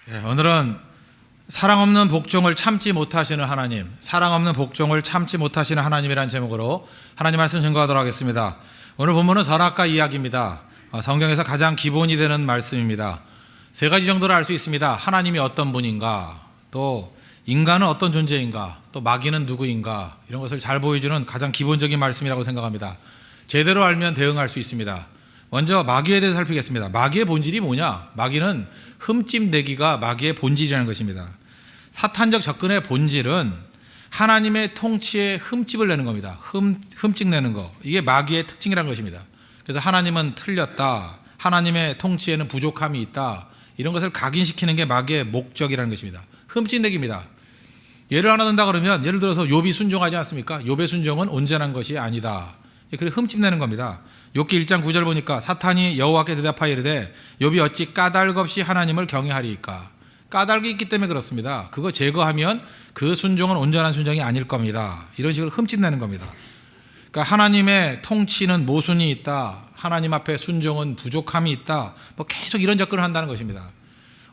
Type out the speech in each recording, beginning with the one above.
오늘은 사랑 없는 복종을 참지 못하시는 하나님, 사랑 없는 복종을 참지 못하시는 하나님이라는 제목으로 하나님 말씀 증거하도록 하겠습니다. 오늘 본문은 선악과 이야기입니다. 성경에서 가장 기본이 되는 말씀입니다. 세 가지 정도를 알 수 있습니다. 하나님이 어떤 분인가, 또 인간은 어떤 존재인가, 또 마귀는 누구인가, 이런 것을 잘 보여주는 가장 기본적인 말씀이라고 생각합니다. 제대로 알면 대응할 수 있습니다. 먼저 마귀에 대해서 살피겠습니다. 마귀의 본질이 뭐냐? 마귀는 흠집내기가 마귀의 본질이라는 것입니다. 사탄적 접근의 본질은 하나님의 통치에 흠집을 내는 겁니다. 흠집 내는 거. 이게 마귀의 특징이라는 것입니다. 그래서 하나님은 틀렸다, 하나님의 통치에는 부족함이 있다, 이런 것을 각인시키는 게 마귀의 목적이라는 것입니다. 흠집내기입니다. 예를 하나 든다 그러면, 예를 들어서 욥이 순종하지 않습니까? 욥의 순종은 온전한 것이 아니다. 그래 흠집내는 겁니다. 욥기 1장 9절 보니까 사탄이 여호와께 대답하여 이르되 욥이 어찌 까닭 없이 하나님을 경외하리이까. 까닭이 있기 때문에 그렇습니다. 그거 제거하면 그 순종은 온전한 순종이 아닐 겁니다. 이런 식으로 흠집내는 겁니다. 그러니까 하나님의 통치는 모순이 있다, 하나님 앞에 순종은 부족함이 있다, 뭐 계속 이런 접근을 한다는 것입니다.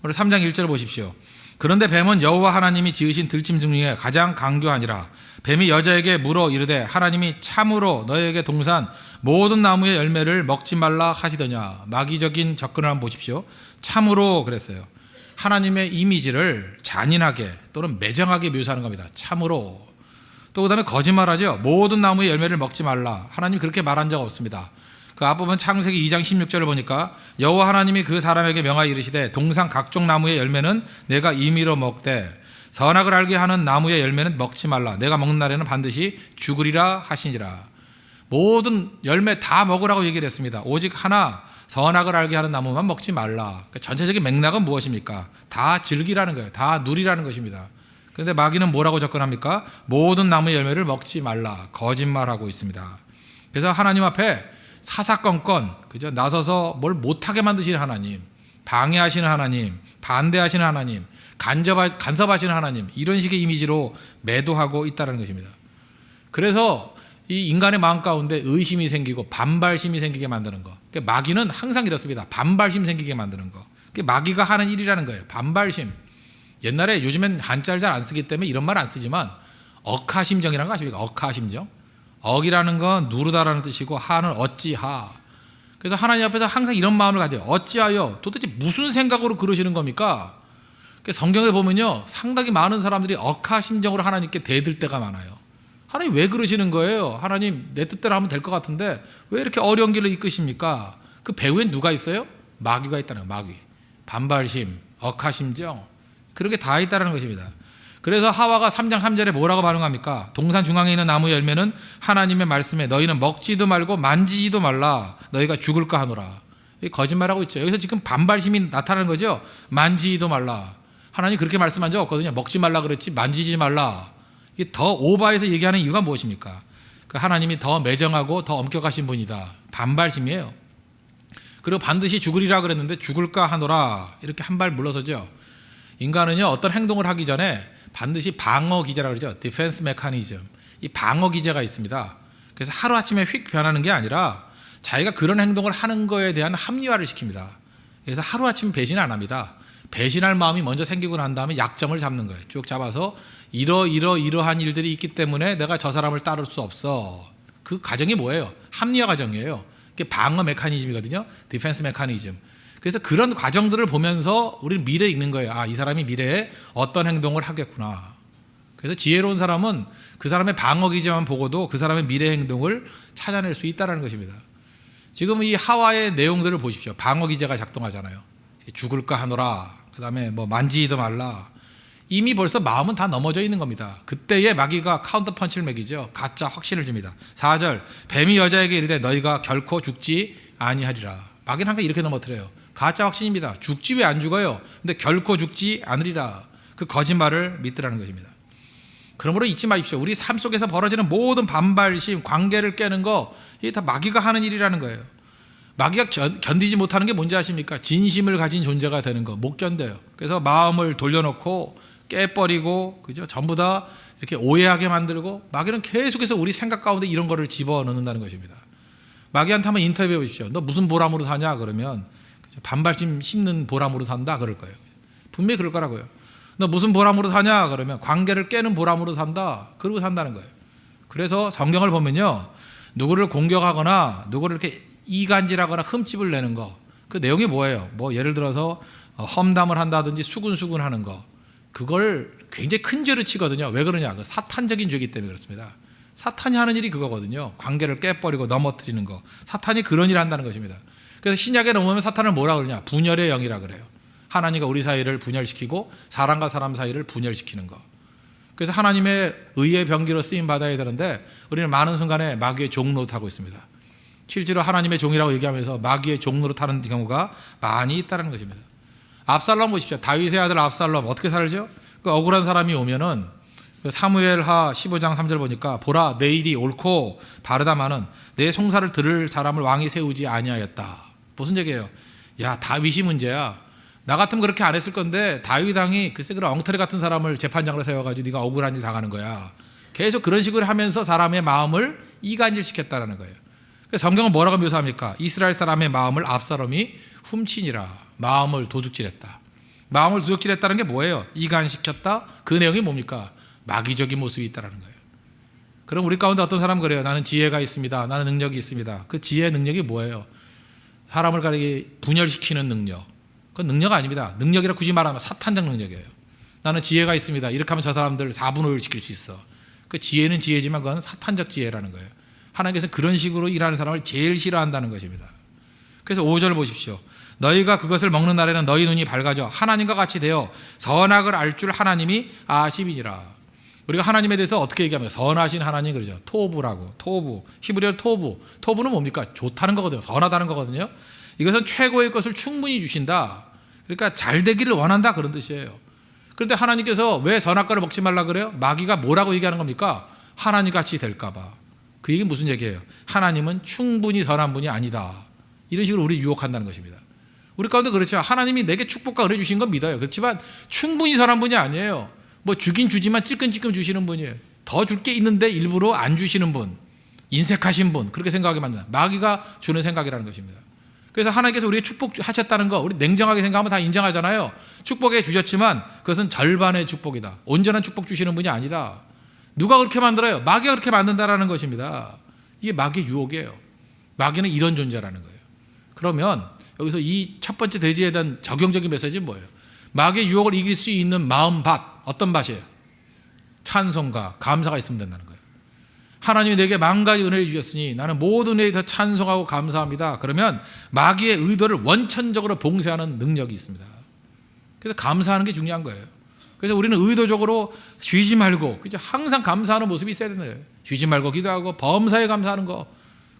오늘 3장 1절을 보십시오. 그런데 뱀은 여호와 하나님이 지으신 들짐승 중에 가장 강교하니라. 뱀이 여자에게 물어 이르되 하나님이 참으로 너에게 동산 모든 나무의 열매를 먹지 말라 하시더냐. 마귀적인 접근을 한번 보십시오. 참으로 그랬어요. 하나님의 이미지를 잔인하게 또는 매정하게 묘사하는 겁니다. 참으로. 또 그 다음에 거짓말하죠. 모든 나무의 열매를 먹지 말라. 하나님이 그렇게 말한 적 없습니다. 그 앞부분 창세기 2장 16절을 보니까 여호와 하나님이 그 사람에게 명하여 이르시되 동산 각종 나무의 열매는 내가 임의로 먹되 선악을 알게 하는 나무의 열매는 먹지 말라. 내가 먹는 날에는 반드시 죽으리라 하시니라. 모든 열매 다 먹으라고 얘기를 했습니다. 오직 하나 선악을 알게 하는 나무만 먹지 말라. 그러니까 전체적인 맥락은 무엇입니까? 다 즐기라는 거예요. 다 누리라는 것입니다. 그런데 마귀는 뭐라고 접근합니까? 모든 나무의 열매를 먹지 말라. 거짓말하고 있습니다. 그래서 하나님 앞에 사사건건 그죠? 나서서 뭘 못하게 만드시는 하나님, 방해하시는 하나님, 반대하시는 하나님, 간섭하시는 하나님, 이런 식의 이미지로 매도하고 있다는 것입니다. 그래서 이 인간의 마음 가운데 의심이 생기고 반발심이 생기게 만드는 거. 그러니까 마귀는 항상 이렇습니다. 반발심 생기게 만드는 거. 그게 마귀가 하는 일이라는 거예요. 반발심. 옛날에, 요즘엔 한자를 잘 안 쓰기 때문에 이런 말 안 쓰지만 억하심정이라는 거 아십니까? 억하심정. 억이라는 건 누르다라는 뜻이고 하는 어찌하. 그래서 하나님 앞에서 항상 이런 마음을 가져요. 어찌하여, 도대체 무슨 생각으로 그러시는 겁니까? 성경에 보면요, 상당히 많은 사람들이 억하심정으로 하나님께 대들 때가 많아요. 하나님 왜 그러시는 거예요? 하나님 내 뜻대로 하면 될 것 같은데 왜 이렇게 어려운 길을 이끄십니까? 그 배후엔 누가 있어요? 마귀가 있다는 거예요. 마귀. 반발심, 억하심정, 그런 게 다 있다는 것입니다. 그래서 하와가 3장 3절에 뭐라고 반응합니까? 동산 중앙에 있는 나무 열매는 하나님의 말씀에 너희는 먹지도 말고 만지지도 말라. 너희가 죽을까 하노라. 거짓말하고 있죠. 여기서 지금 반발심이 나타나는 거죠. 만지지도 말라. 하나님 그렇게 말씀한 적 없거든요. 먹지 말라 그랬지 만지지 말라. 이게 더 오버해서 얘기하는 이유가 무엇입니까? 하나님이 더 매정하고 더 엄격하신 분이다. 반발심이에요. 그리고 반드시 죽으리라 그랬는데 죽을까 하노라. 이렇게 한 발 물러서죠. 인간은요, 어떤 행동을 하기 전에 반드시 방어 기제라고 그러죠. 디펜스 메커니즘. 이 방어 기제가 있습니다. 그래서 하루아침에 휙 변하는 게 아니라 자기가 그런 행동을 하는 거에 대한 합리화를 시킵니다. 그래서 하루아침 배신 안 합니다. 배신할 마음이 먼저 생기고 난 다음에 약점을 잡는 거예요. 쭉 잡아서 이러한 일들이 있기 때문에 내가 저 사람을 따를 수 없어. 그 과정이 뭐예요? 합리화 과정이에요. 그게 방어 메커니즘이거든요. 디펜스 메커니즘. 그래서 그런 과정들을 보면서 우리는 미래에 읽는 거예요. 아, 이 사람이 미래에 어떤 행동을 하겠구나. 그래서 지혜로운 사람은 그 사람의 방어 기제만 보고도 그 사람의 미래 행동을 찾아낼 수 있다는 것입니다. 지금 이 하와의 내용들을 보십시오. 방어 기제가 작동하잖아요. 죽을까 하노라. 그 다음에 뭐 만지지도 말라. 이미 벌써 마음은 다 넘어져 있는 겁니다. 그때에 마귀가 카운터 펀치를 매기죠. 가짜 확신을 줍니다. 4절 뱀이 여자에게 이르되 너희가 결코 죽지 아니하리라. 마귀는 항상 이렇게 넘어뜨려요. 가짜 확신입니다. 죽지 왜 안 죽어요? 근데 결코 죽지 않으리라. 그 거짓말을 믿으라는 것입니다. 그러므로 잊지 마십시오. 우리 삶 속에서 벌어지는 모든 반발심, 관계를 깨는 거, 이게 다 마귀가 하는 일이라는 거예요. 마귀가 견디지 못하는 게 뭔지 아십니까? 진심을 가진 존재가 되는 거 못 견뎌요. 그래서 마음을 돌려놓고 깨버리고, 그죠? 전부 다 이렇게 오해하게 만들고, 마귀는 계속해서 우리 생각 가운데 이런 거를 집어넣는다는 것입니다. 마귀한테 한번 인터뷰해 보십시오. 너 무슨 보람으로 사냐? 그러면 반발심 심는 보람으로 산다 그럴 거예요. 분명히 그럴 거라고요. 너 무슨 보람으로 사냐? 그러면 관계를 깨는 보람으로 산다. 그러고 산다는 거예요. 그래서 성경을 보면요, 누구를 공격하거나 누구를 이렇게 이간질하거나 흠집을 내는 거, 그 내용이 뭐예요? 뭐 예를 들어서 험담을 한다든지 수군수군하는 거, 그걸 굉장히 큰 죄로 치거든요. 왜 그러냐? 그 사탄적인 죄이기 때문에 그렇습니다. 사탄이 하는 일이 그거거든요. 관계를 깨버리고 넘어뜨리는 거. 사탄이 그런 일을 한다는 것입니다. 그래서 신약에 넘으면 사탄을 뭐라 그러냐? 분열의 영이라 그래요. 하나님과 우리 사이를 분열시키고 사람과 사람 사이를 분열시키는 거. 그래서 하나님의 의의 병기로 쓰임 받아야 되는데 우리는 많은 순간에 마귀의 종로 타고 있습니다. 실제로 하나님의 종이라고 얘기하면서 마귀의 종로로 타는 경우가 많이 있다는 것입니다. 압살롬 보십시오. 다윗의 아들 압살롬 어떻게 살죠? 그 억울한 사람이 오면은 사무엘하 15장 3절 보니까 보라 내 일이 옳고 바르다마는 내 송사를 들을 사람을 왕이 세우지 아니하였다. 무슨 얘기예요? 야, 다윗이 문제야. 나 같으면 그렇게 안 했을 건데 다윗 왕이 글쎄 그런 엉터리 같은 사람을 재판장으로 세워가지고 네가 억울한 일 당하는 거야. 계속 그런 식으로 하면서 사람의 마음을 이간질시켰다는 거예요. 성경은 뭐라고 묘사합니까? 이스라엘 사람의 마음을 압살롬이 훔치니라. 마음을 도둑질했다. 마음을 도둑질했다는 게 뭐예요? 이간시켰다. 그 내용이 뭡니까? 마귀적인 모습이 있다는 거예요. 그럼 우리 가운데 어떤 사람은 그래요. 나는 지혜가 있습니다. 나는 능력이 있습니다. 그 지혜의 능력이 뭐예요? 사람을 가리게 분열시키는 능력. 그건 능력 아닙니다. 능력이라 굳이 말하면 사탄적 능력이에요. 나는 지혜가 있습니다. 이렇게 하면 저 사람들 4분 5일 지킬 수 있어. 그 지혜는 지혜지만 그건 사탄적 지혜라는 거예요. 하나님께서 그런 식으로 일하는 사람을 제일 싫어한다는 것입니다. 그래서 5절 보십시오. 너희가 그것을 먹는 날에는 너희 눈이 밝아져 하나님과 같이 되어 선악을 알 줄 하나님이 아심이니라. 우리가 하나님에 대해서 어떻게 얘기합니까? 선하신 하나님 그러죠. 토부라고. 토부. 히브리어 토부. 토부는 뭡니까? 좋다는 거거든요. 선하다는 거거든요. 이것은 최고의 것을 충분히 주신다. 그러니까 잘 되기를 원한다 그런 뜻이에요. 그런데 하나님께서 왜 선악과를 먹지 말라 그래요? 마귀가 뭐라고 얘기하는 겁니까? 하나님 같이 될까 봐. 그 얘기는 무슨 얘기예요? 하나님은 충분히 선한 분이 아니다. 이런 식으로 우리 유혹한다는 것입니다. 우리 가운데 그렇죠. 하나님이 내게 축복과 은혜 주신 건 믿어요. 그렇지만 충분히 선한 분이 아니에요. 뭐 주긴 주지만 찔끔찔끔 주시는 분이에요. 더 줄 게 있는데 일부러 안 주시는 분, 인색하신 분, 그렇게 생각하게 만든다. 마귀가 주는 생각이라는 것입니다. 그래서 하나님께서 우리에게 축복하셨다는 거 우리 냉정하게 생각하면 다 인정하잖아요. 축복해 주셨지만 그것은 절반의 축복이다. 온전한 축복 주시는 분이 아니다. 누가 그렇게 만들어요? 마귀가 그렇게 만든다라는 것입니다. 이게 마귀의 유혹이에요. 마귀는 이런 존재라는 거예요. 그러면 여기서 이 첫 번째 대지에 대한 적용적인 메시지는 뭐예요? 마귀의 유혹을 이길 수 있는 마음밭, 어떤 밭이에요? 찬송과 감사가 있으면 된다는 거예요. 하나님이 내게 만 가지 은혜를 주셨으니 나는 모든 은혜에 더 찬송하고 감사합니다. 그러면 마귀의 의도를 원천적으로 봉쇄하는 능력이 있습니다. 그래서 감사하는 게 중요한 거예요. 그래서 우리는 의도적으로 쉬지 말고 그죠? 항상 감사하는 모습이 있어야 되는 거예요. 쉬지 말고 기도하고 범사에 감사하는 거.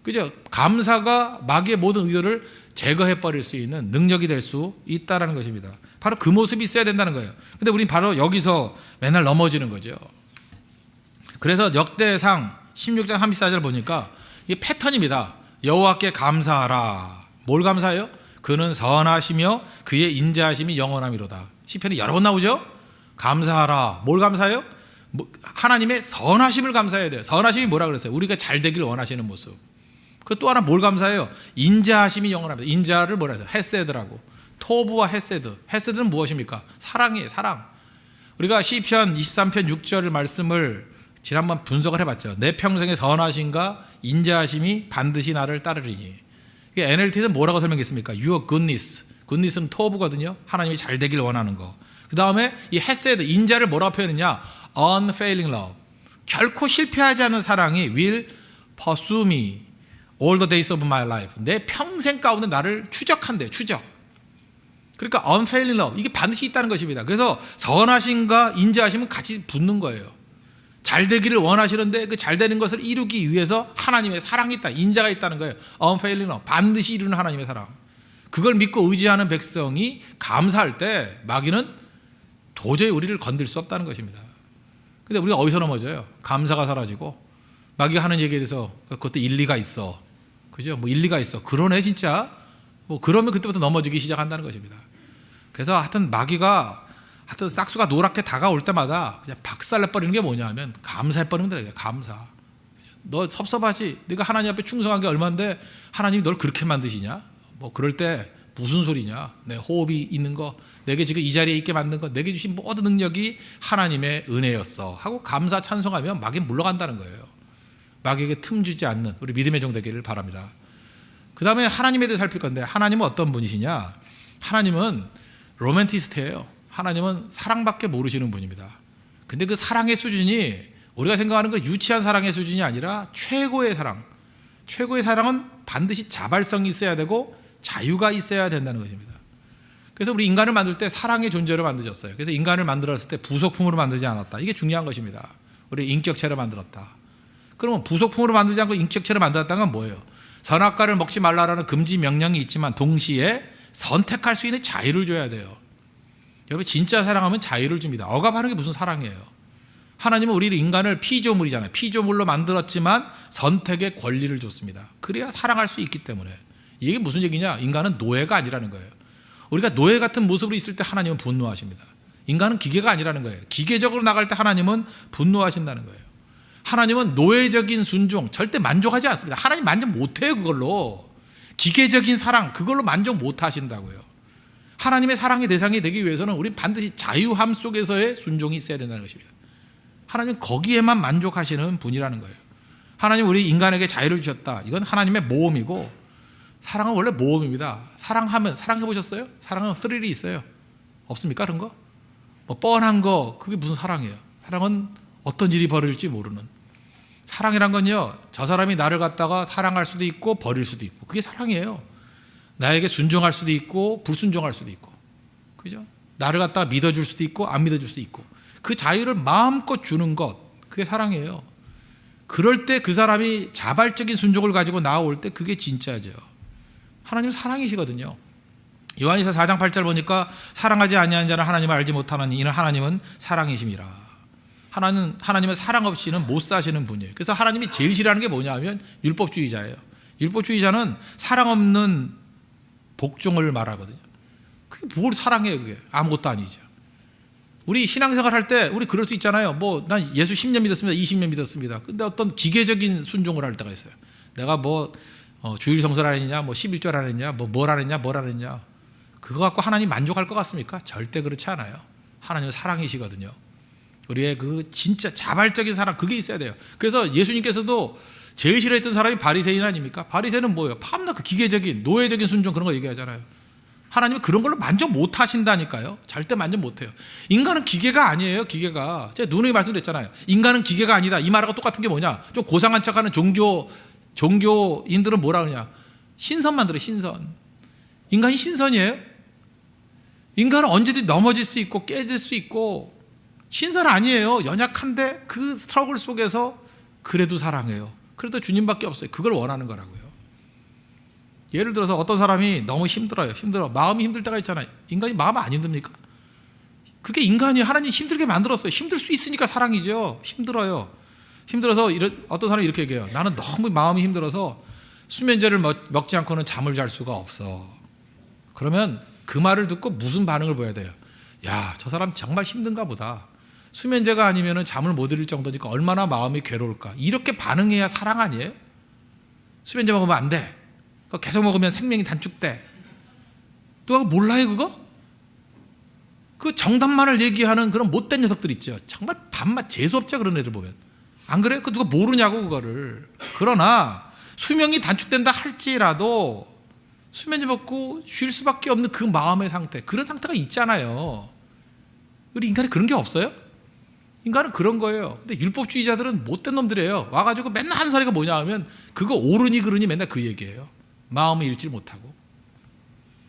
그죠? 감사가 마귀의 모든 의도를 제거해 버릴 수 있는 능력이 될 수 있다라는 것입니다. 바로 그 모습이 있어야 된다는 거예요. 근데 우리는 바로 여기서 맨날 넘어지는 거죠. 그래서 역대상 16장 34절 보니까 이 패턴입니다. 여호와께 감사하라. 뭘 감사해요? 그는 선하시며 그의 인자하심이 영원함이로다. 시편이 여러 번 나오죠? 감사하라. 뭘 감사해요? 하나님의 선하심을 감사해야 돼요. 선하심이 뭐라 그랬어요? 우리가 잘 되길 원하시는 모습. 그 또 하나 뭘 감사해요? 인자하심이 영원합니다. 인자를 뭐라 해서 헤세드라고. 토부와 헤세드. 헤세드는 무엇입니까? 사랑이에요. 사랑. 우리가 시편 23편 6절 말씀을 지난번 분석을 해봤죠. 내 평생의 선하심과 인자하심이 반드시 나를 따르리니. 이게 NLT는 뭐라고 설명했습니까? Your goodness. goodness는 토부거든요. 하나님이 잘 되길 원하는 거. 그 다음에 이 헤세드, 인자를 뭐라고 표현했냐? unfailing love. 결코 실패하지 않는 사랑이 will pursue me all the days of my life. 내 평생 가운데 나를 추적한대. 추적. 그러니까 unfailing love. 이게 반드시 있다는 것입니다. 그래서 선하심과 인자하심은 같이 붙는 거예요. 잘 되기를 원하시는데 그 잘 되는 것을 이루기 위해서 하나님의 사랑이 있다. 인자가 있다는 거예요. unfailing love. 반드시 이루는 하나님의 사랑. 그걸 믿고 의지하는 백성이 감사할 때 마귀는 도저히 우리를 건들 수 없다는 것입니다. 근데 우리가 어디서 넘어져요? 감사가 사라지고 마귀가 하는 얘기에 대해서 그것도 일리가 있어. 그죠? 뭐 일리가 있어. 그러네 진짜. 뭐 그러면 그때부터 넘어지기 시작한다는 것입니다. 그래서 하여튼 마귀가 하여튼 싹수가 노랗게 다가올 때마다 그냥 박살내버리는 게 뭐냐면 감사해버리면 돼요. 감사. 너 섭섭하지? 네가 하나님 앞에 충성한 게 얼마인데 하나님이 널 그렇게 만드시냐? 뭐 그럴 때 무슨 소리냐? 내 호흡이 있는 거, 내게 지금 이 자리에 있게 만든 거, 내게 주신 모든 능력이 하나님의 은혜였어 하고 감사 찬송하면 마귀는 물러간다는 거예요. 마귀에게 틈 주지 않는 우리 믿음의 종 되기를 바랍니다. 그 다음에 하나님에 대해 살필 건데, 하나님은 어떤 분이시냐? 하나님은 로맨티스트예요. 하나님은 사랑밖에 모르시는 분입니다. 근데 그 사랑의 수준이 우리가 생각하는 그 유치한 사랑의 수준이 아니라 최고의 사랑. 최고의 사랑은 반드시 자발성이 있어야 되고 자유가 있어야 된다는 것입니다. 그래서 우리 인간을 만들 때 사랑의 존재로 만드셨어요. 그래서 인간을 만들었을 때 부속품으로 만들지 않았다. 이게 중요한 것입니다. 우리 인격체로 만들었다. 그러면 부속품으로 만들지 않고 인격체로 만들었다는 건 뭐예요? 선악과를 먹지 말라라는 금지 명령이 있지만 동시에 선택할 수 있는 자유를 줘야 돼요. 여러분, 진짜 사랑하면 자유를 줍니다. 억압하는 게 무슨 사랑이에요? 하나님은 우리 인간을 피조물이잖아요. 피조물로 만들었지만 선택의 권리를 줬습니다. 그래야 사랑할 수 있기 때문에. 이게 무슨 얘기냐? 인간은 노예가 아니라는 거예요. 우리가 노예 같은 모습으로 있을 때 하나님은 분노하십니다. 인간은 기계가 아니라는 거예요. 기계적으로 나갈 때 하나님은 분노하신다는 거예요. 하나님은 노예적인 순종 절대 만족하지 않습니다. 하나님 만족 못해요. 그걸로 기계적인 사랑 그걸로 만족 못하신다고요. 하나님의 사랑의 대상이 되기 위해서는 우린 반드시 자유함 속에서의 순종이 있어야 된다는 것입니다. 하나님은 거기에만 만족하시는 분이라는 거예요. 하나님 우리 인간에게 자유를 주셨다. 이건 하나님의 모험이고, 사랑은 원래 모험입니다. 사랑하면, 사랑해 보셨어요? 사랑은 스릴이 있어요. 없습니까? 그런 거? 뭐 뻔한 거, 그게 무슨 사랑이에요? 사랑은 어떤 일이 벌어질지 모르는. 사랑이란 건요, 저 사람이 나를 갖다가 사랑할 수도 있고 버릴 수도 있고, 그게 사랑이에요. 나에게 순종할 수도 있고 불순종할 수도 있고, 그죠? 나를 갖다가 믿어줄 수도 있고 안 믿어줄 수도 있고, 그 자유를 마음껏 주는 것, 그게 사랑이에요. 그럴 때 그 사람이 자발적인 순종을 가지고 나올 때 그게 진짜죠. 하나님 사랑이시거든요. 요한일서 4장 8절 보니까 사랑하지 아니하는 자는 하나님을 알지 못하나니 이는 하나님은 사랑이심이라. 하나님은 사랑 없이는 못 사시는 분이에요. 그래서 하나님이 제일 싫어하는 게 뭐냐 하면 율법주의자예요. 율법주의자는 사랑 없는 복종을 말하거든요. 그게 뭘 사랑해요? 그게 아무것도 아니죠. 우리 신앙생활 할 때 우리 그럴 수 있잖아요. 뭐 난 예수 10년 믿었습니다. 20년 믿었습니다. 근데 어떤 기계적인 순종을 할 때가 있어요. 내가 뭐 주일 성수를 안 했냐, 뭐 11절 안 했냐, 뭐 뭘 안 했냐, 뭘 안 했냐. 그거 갖고 하나님 만족할 것 같습니까? 절대 그렇지 않아요. 하나님은 사랑이시거든요. 우리의 그 진짜 자발적인 사랑, 그게 있어야 돼요. 그래서 예수님께서도 제일 싫어했던 사람이 바리새인 아닙니까? 바리새인은 뭐예요? 밤낮 그 기계적인 노예적인 순종 그런 거 얘기하잖아요. 하나님은 그런 걸로 만족 못 하신다니까요. 절대 만족 못 해요. 인간은 기계가 아니에요. 기계가. 제가 누누이 말씀드렸잖아요. 인간은 기계가 아니다. 이 말하고 똑같은 게 뭐냐? 좀 고상한 척하는 종교인들은 뭐라 그러냐? 신선만 들어요. 신선. 인간이 신선이에요? 인간은 언제든지 넘어질 수 있고 깨질 수 있고 신선 아니에요. 연약한데 그 스트러글 속에서 그래도 사랑해요. 그래도 주님밖에 없어요. 그걸 원하는 거라고요. 예를 들어서 어떤 사람이 너무 힘들어요. 마음이 힘들 때가 있잖아요. 인간이 마음 안 힘듭니까? 그게 인간이에요. 하나님 힘들게 만들었어요. 힘들 수 있으니까 사랑이죠. 힘들어요. 힘들어서 어떤 사람이 이렇게 얘기해요. 나는 너무 마음이 힘들어서 수면제를 먹지 않고는 잠을 잘 수가 없어. 그러면 그 말을 듣고 무슨 반응을 보여야 돼요? 야, 저 사람 정말 힘든가 보다. 수면제가 아니면 잠을 못 이룰 정도니까 얼마나 마음이 괴로울까. 이렇게 반응해야 사랑 아니에요? 수면제 먹으면 안 돼. 계속 먹으면 생명이 단축돼. 누가 몰라요 그거? 그 정답만을 얘기하는 그런 못된 녀석들 있죠. 정말 밥맛 재수없죠. 그런 애들 보면. 안 그래요? 그 누가 모르냐고 그거를. 그러나 수명이 단축된다 할지라도 수면제 먹고 쉴 수밖에 없는 그 마음의 상태, 그런 상태가 있잖아요. 우리 인간이 그런 게 없어요? 인간은 그런 거예요. 근데 율법주의자들은 못된 놈들이에요. 와가지고 맨날 하는 소리가 뭐냐 하면 그거 옳으니 그르니 맨날 그 얘기예요. 마음을 잃지 못하고.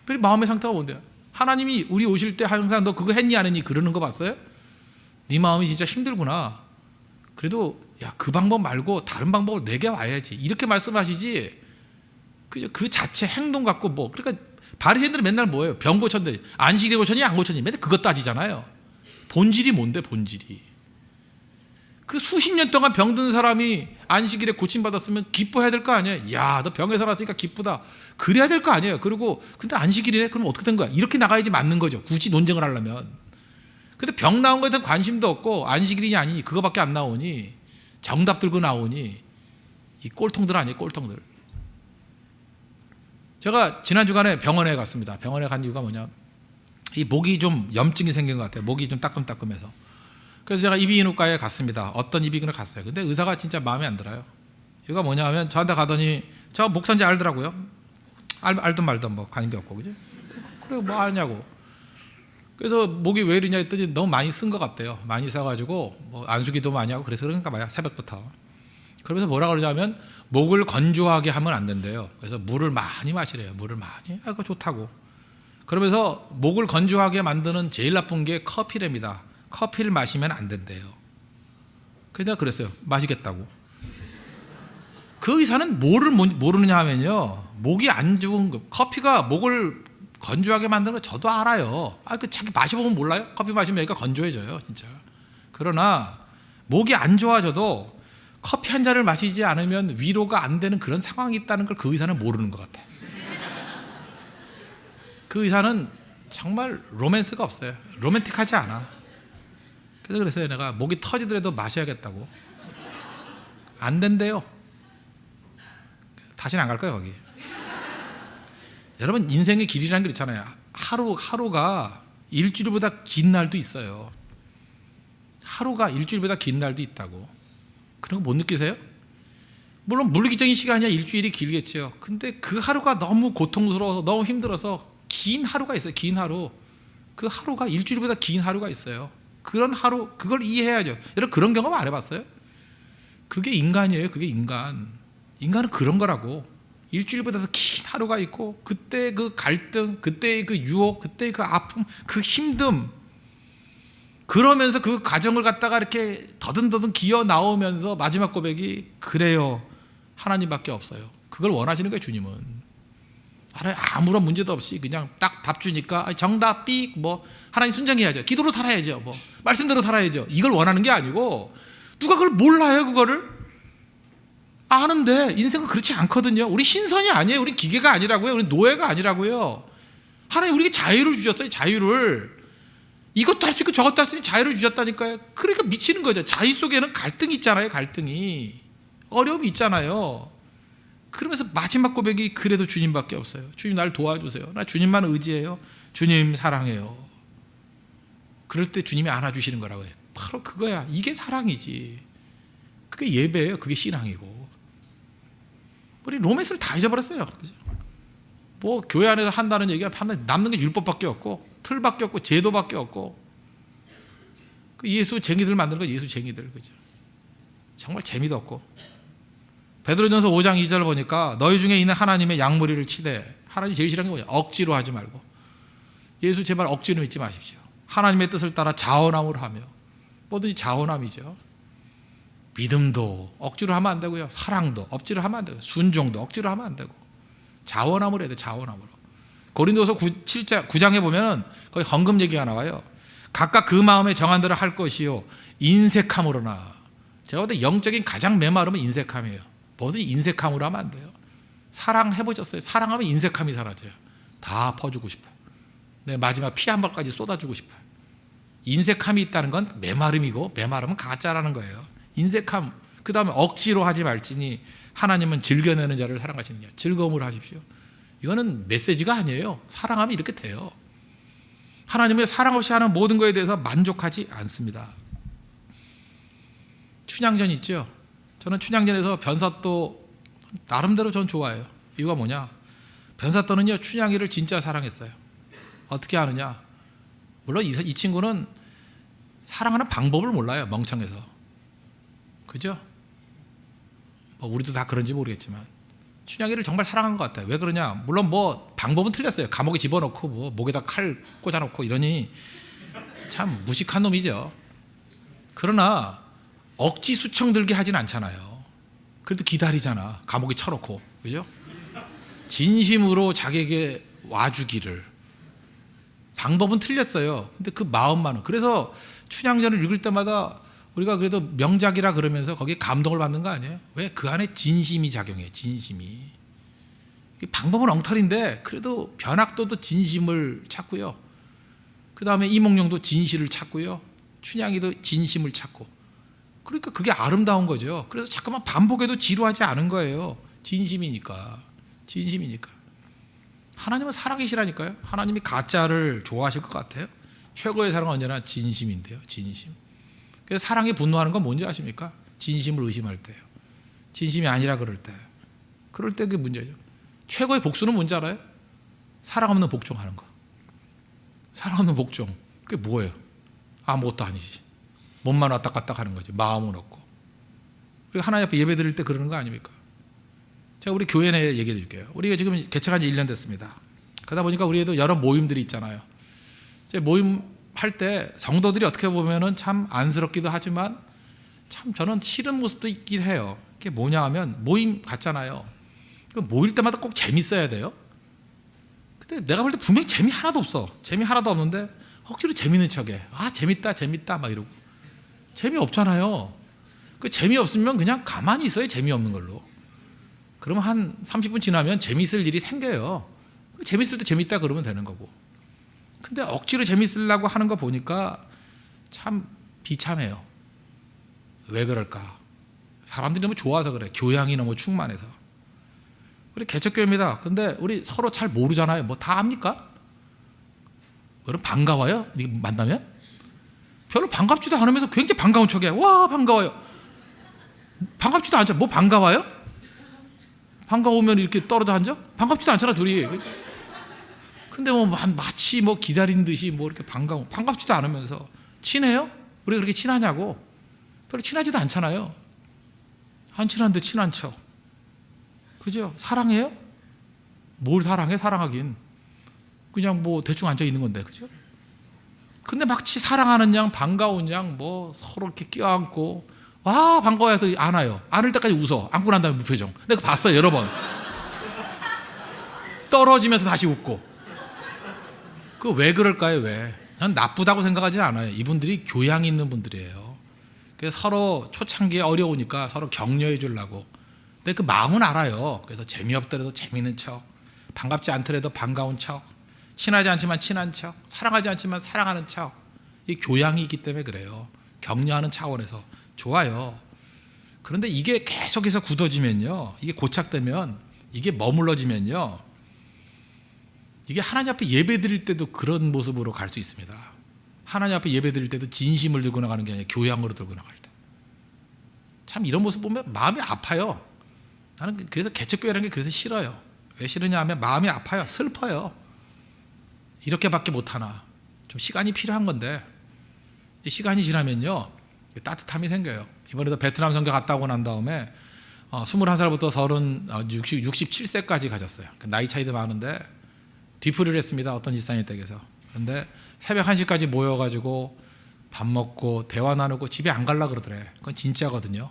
그리고 마음의 상태가 뭔데요? 하나님이 우리 오실 때 항상 너 그거 했니 안 했니 그러는 거 봤어요? 네 마음이 진짜 힘들구나. 그래도 야, 그 방법 말고 다른 방법을 내게 와야지. 이렇게 말씀하시지. 그 자체 행동 갖고 뭐. 그러니까 바리새인들은 맨날 뭐예요? 병 고쳤는데 안식일에 고쳤니 안 고쳤니 맨날 그것 따지잖아요. 본질이 뭔데 본질이. 그 수십 년 동안 병든 사람이 안식일에 고침받았으면 기뻐해야 될 거 아니에요. 야, 너 병에서 나왔으니까 기쁘다. 그래야 될 거 아니에요. 그리고 근데 안식일이래? 그럼 어떻게 된 거야? 이렇게 나가야지 맞는 거죠. 굳이 논쟁을 하려면. 근데 병 나온 거에 대한 관심도 없고 안식일이냐 아니니 그거밖에 안 나오니 정답 들고 나오니 이 꼴통들 아니에요. 꼴통들. 제가 지난 주간에 병원에 갔습니다. 병원에 간 이유가 뭐냐, 이 목이 좀 염증이 생긴 것 같아요. 목이 좀 따끔따끔해서. 그래서 제가 이비인후과에 갔습니다. 어떤 이비인후과에 갔어요. 근데 의사가 진짜 마음에 안 들어요. 이유가 뭐냐면 저한테 가더니 저 목선지 알더라고요. 알든 말든 뭐 관계없고, 그죠? 그래 뭐 아냐고. 그래서 목이 왜 이러냐 했더니 너무 많이 쓴 것 같대요. 많이 써가지고 뭐 안수기도 많이 하고 그래서 그런가 봐요. 새벽부터. 그러면서 뭐라 그러냐면 목을 건조하게 하면 안 된대요. 그래서 물을 많이 마시래요. 물을 많이. 그거 좋다고. 그러면서 목을 건조하게 만드는 제일 나쁜 게 커피랍니다. 커피를 마시면 안 된대요. 그래서 내가 그랬어요. 마시겠다고. 그 의사는 뭐를 모르느냐 하면요, 목이 안 좋은 거, 커피가 목을 건조하게 만드는 거 저도 알아요. 그 자기 마셔보면 몰라요? 커피 마시면 여기가 건조해져요, 진짜. 그러나 목이 안 좋아져도 커피 한 잔을 마시지 않으면 위로가 안 되는 그런 상황이 있다는 걸 그 의사는 모르는 것 같아요. 그 의사는 정말 로맨스가 없어요. 로맨틱하지 않아. 그래서 그랬어요. 내가 목이 터지더라도 마셔야겠다고. 안 된대요. 다시는 안 갈 거예요, 거기. 여러분, 인생의 길이라는 게 있잖아요. 하루가 일주일보다 긴 날도 있어요. 하루가 일주일보다 긴 날도 있다고. 그런 거 못 느끼세요? 물론 물리적인 시간이야 일주일이 길겠죠. 근데 그 하루가 너무 고통스러워서 너무 힘들어서 긴 하루가 있어요. 긴 하루. 그 하루가 일주일보다 긴 하루가 있어요. 그런 하루, 그걸 이해해야죠. 여러분, 그런 경험 안 해봤어요? 그게 인간이에요. 그게 인간. 인간은 그런 거라고. 일주일보다 더 긴 하루가 있고, 그때 그 갈등, 그때의 그 유혹, 그때의 그 아픔, 그 힘듦, 그러면서 그 과정을 갖다가 이렇게 더듬더듬 기어 나오면서 마지막 고백이 그래요, 하나님밖에 없어요. 그걸 원하시는 거예요, 주님은. 알아요? 아무런 문제도 없이 그냥 딱 답 주니까 정답 삑, 뭐 하나님 순종해야죠, 기도로 살아야죠, 뭐 말씀대로 살아야죠, 이걸 원하는 게 아니고, 누가 그걸 몰라요? 그거를 아는데 인생은 그렇지 않거든요. 우리 신선이 아니에요. 우리 기계가 아니라고요. 우리 노예가 아니라고요. 하나님 우리에게 자유를 주셨어요. 자유를. 이것도 할 수 있고 저것도 할 수 있는 자유를 주셨다니까요. 그러니까 미치는 거죠. 자유 속에는 갈등이 있잖아요. 갈등이. 어려움이 있잖아요. 그러면서 마지막 고백이 그래도 주님밖에 없어요. 주님 날 도와주세요. 나 주님만 의지해요. 주님 사랑해요. 그럴 때 주님이 안아주시는 거라고 해요. 바로 그거야. 이게 사랑이지. 그게 예배예요. 그게 신앙이고. 우리 로맨스를 다 잊어버렸어요. 뭐 교회 안에서 한다는 얘기가 남는 게 율법밖에 없고, 틀밖에 없고, 제도밖에 없고, 그 예수 쟁이들 만드는 거 예수 쟁이들, 그죠? 정말 재미도 없고. 베드로전서 5장 2절 보니까 너희 중에 있는 하나님의 양무리를 치되, 하나님 제일 싫어하는 게 뭐냐? 억지로 하지 말고, 예수 제발 억지로 믿지 마십시오. 하나님의 뜻을 따라 자원함으로 하며, 뭐든지 자원함이죠. 믿음도 억지로 하면 안 되고요. 사랑도 억지로 하면 안 되고, 순종도 억지로 하면 안 되고, 자원함으로 해야 돼. 자원함으로. 고린도서 9장에 보면은 거기 헌금 얘기가 나와요. 각각 그 마음에 정한 대로 할 것이요 인색함으로나. 제가 볼 때 영적인 가장 메마름은 인색함이에요. 뭐든지 인색함으로 하면 안 돼요. 사랑해보셨어요? 사랑하면 인색함이 사라져요. 다 퍼주고 싶어요. 내 마지막 피 한 방까지 쏟아주고 싶어요. 인색함이 있다는 건 메마름이고, 메마름은 가짜라는 거예요. 인색함, 그 다음에 억지로 하지 말지니 하나님은 즐겨내는 자를 사랑하시느냐. 즐거움으로 하십시오. 이거는 메시지가 아니에요. 사랑하면 이렇게 돼요. 하나님의 사랑 없이 하는 모든 것에 대해서 만족하지 않습니다. 춘향전 있죠. 저는 춘향전에서 변사또 나름대로 전 좋아해요. 이유가 뭐냐, 변사또는요 춘향이를 진짜 사랑했어요. 어떻게 하느냐, 물론 이 친구는 사랑하는 방법을 몰라요. 멍청해서. 그죠? 뭐 우리도 다 그런지 모르겠지만 춘향이를 정말 사랑한 것 같아요. 왜 그러냐, 물론 뭐 방법은 틀렸어요. 감옥에 집어넣고 뭐 목에다 칼 꽂아놓고 이러니 참 무식한 놈이죠. 그러나 억지 수청 들게 하진 않잖아요. 그래도 기다리잖아. 감옥에 쳐놓고, 그죠? 진심으로 자기에게 와주기를. 방법은 틀렸어요. 근데 그 마음만은. 그래서 춘향전을 읽을 때마다 우리가 그래도 명작이라 그러면서 거기에 감동을 받는 거 아니에요? 왜? 그 안에 진심이 작용해요. 진심이. 방법은 엉터리인데 그래도 변학도도 진심을 찾고요. 그 다음에 이몽룡도 진실을 찾고요. 춘향이도 진심을 찾고. 그러니까 그게 아름다운 거죠. 그래서 잠깐만 반복해도 지루하지 않은 거예요. 진심이니까. 진심이니까. 하나님은 살아계시라니까요. 하나님이 가짜를 좋아하실 것 같아요? 최고의 사랑은 언제나 진심인데요. 진심. 그래서 사랑이 분노하는 건 뭔지 아십니까? 진심을 의심할 때요. 진심이 아니라 그럴 때. 그럴 때 그게 문제죠. 최고의 복수는 뭔지 알아요? 사랑 없는 복종하는 거. 사랑 없는 복종. 그게 뭐예요? 아무것도 아니지. 몸만 왔다 갔다 하는 거지. 마음은 없고. 그리고 하나님 앞에 예배 드릴 때 그러는 거 아닙니까? 제가 우리 교회 내에 얘기해 드릴게요. 우리가 지금 개척한 지 1년 됐습니다. 그러다 보니까 우리에도 여러 모임들이 있잖아요. 모임 할 때 성도들이 어떻게 보면은 참 안쓰럽기도 하지만 참 저는 싫은 모습도 있긴 해요. 그게 뭐냐 하면 모임 갔잖아요. 모일 때마다 꼭 재밌어야 돼요. 근데 내가 볼 때 분명히 재미 하나도 없어. 재미 하나도 없는데 억지로 재밌는 척해. 아 재밌다 재밌다 막 이러고. 재미없잖아요. 그 재미없으면 그냥 가만히 있어요. 재미없는 걸로. 그러면 한 30분 지나면 재밌을 일이 생겨요. 재밌을 때 재밌다 그러면 되는 거고. 근데 억지로 재밌으려고 하는 거 보니까 참 비참해요. 왜 그럴까? 사람들이 너무 좋아서 그래. 교양이 너무 충만해서. 우리 개척교회입니다. 근데 우리 서로 잘 모르잖아요. 뭐 다 압니까? 그럼 반가워요? 만나면? 별로 반갑지도 않으면서 굉장히 반가운 척해. 와 반가워요. 반갑지도 않죠. 뭐 반가워요? 반가우면 이렇게 떨어져 앉아? 반갑지도 않잖아 둘이. 근데 뭐 마치 뭐 기다린 듯이 뭐 이렇게 반갑지도 않으면서 친해요? 우리 그렇게 친하냐고? 별로 친하지도 않잖아요. 안 친한데 친한 척. 그죠? 사랑해요? 뭘 사랑해? 사랑하긴. 그냥 뭐 대충 앉아 있는 건데, 그죠? 근데 마치 사랑하는 양, 반가운 양, 뭐 서로 이렇게 껴안고, 와, 반가워해서 안아요. 안을 때까지 웃어. 안고 난 다음에 무표정. 내가 봤어요, 여러 번. 떨어지면서 다시 웃고. 그 왜 그럴까요, 왜? 난 나쁘다고 생각하지 않아요. 이분들이 교양이 있는 분들이에요. 그래서 서로 초창기에 어려우니까 서로 격려해 주려고. 근데 그 마음은 알아요. 그래서 재미없더라도 재미있는 척, 반갑지 않더라도 반가운 척, 친하지 않지만 친한 척, 사랑하지 않지만 사랑하는 척. 이 교양이 있기 때문에 그래요. 격려하는 차원에서 좋아요. 그런데 이게 계속해서 굳어지면요, 이게 고착되면, 이게 머물러지면요, 이게 하나님 앞에 예배 드릴 때도 그런 모습으로 갈 수 있습니다. 하나님 앞에 예배 드릴 때도 진심을 들고 나가는 게 아니라 교양으로 들고 나갈 때. 참 이런 모습 보면 마음이 아파요. 나는 그래서 개척교회라는 게 그래서 싫어요. 왜 싫으냐 하면 마음이 아파요. 슬퍼요. 이렇게밖에 못하나. 좀 시간이 필요한 건데 이제 시간이 지나면요 따뜻함이 생겨요. 이번에도 베트남 선교 갔다 오고 난 다음에 21살부터 67세까지 가졌어요. 나이 차이도 많은데 뒤풀이를 했습니다. 어떤 집사님 댁에서. 그런데 새벽 1시까지 모여가지고 밥 먹고 대화 나누고 집에 안 갈라 그러더래. 그건 진짜거든요.